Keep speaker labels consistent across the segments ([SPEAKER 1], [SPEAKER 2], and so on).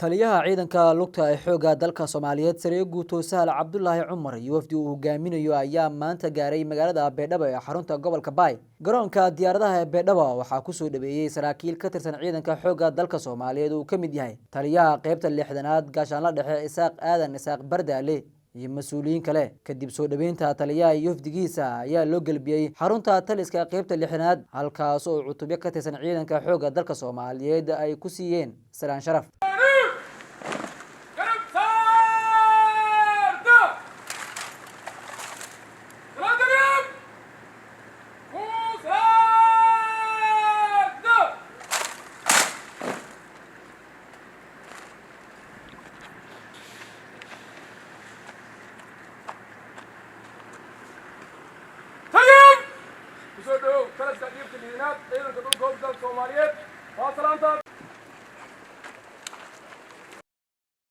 [SPEAKER 1] taliyaha ciidanka lugta ee xooga dalka Soomaaliyeed Sare Guuto Sahal Cabdullaahi Cumar iyo wafdi uu hogaaminayo ayaa maanta gaaray magaalada Beedhabo ee xarunta gobolka Baay. Garoonka diyaaradaha ee Beedhabo waxaa ku soo dhaweeyay saraakiil ka tirsan ciidanka xooga dalka Soomaaliyeed oo ka mid yahay taliyaha qaybta 6aad gaashaanla dhexe Isaaq Aadan Isaaq Bardaale iyo mas'uuliyiin kale. Kadib soo dhaweynta taliyaha iyo wafdigiisa ayaa loo galbiyay xarunta taliska qaybta 6aad halkaas oo cutubyo ka tirsan ciidanka xooga dalka Soomaaliyeed ay ku siiyeen salaan sharaf.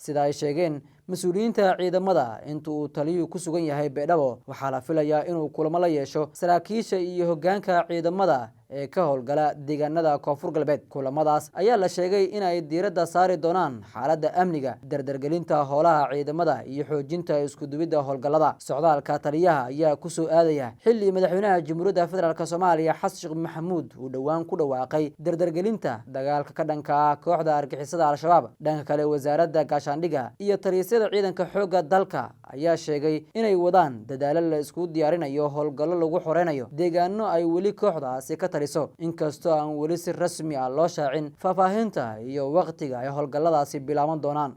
[SPEAKER 1] sida ay sheegeen mas'uuliyiinta ciidamada intuu taliyuhu ku sugan yahay Beedhabo waxaa la filayaa inuu kulamo la yeesho saraakiisha iyo hoggaanka ciidamada ee ka howlgala deegaanada Koonfur Galbeed. Kulamadaas ayaa la sheegay in ay diiradda saari doonaan xaaladda amniga, dardargelinta howlaha ciidamada iyo xoojinta isku duwidda howlgallada. Socdaalka taliyaha ayaa ku soo aadaya xilli madaxweynaha Jamhuuriyadda Federaalka Soomaaliya Xasan Sheekh Maxamuud uu dhawaan ku dhawaaqay dardargelinta dagaalka ka dhanka ah kooxda argixisada Al-Shabaab. Dhanka kale, wasaaradda gaashaandhigga iyo talisyada ciidanka xooga dalka ayaa sheegay inay wadaan dadaalo la isku diyaarinayo howlgallo lagu xoreynayo deegaano ay weli kooxdaasi ka inkastoo aan weli si rasmi ah loo shaacin faahfaahinta iyo waqtiga ay howlgalladaasi bilaaban doonaan.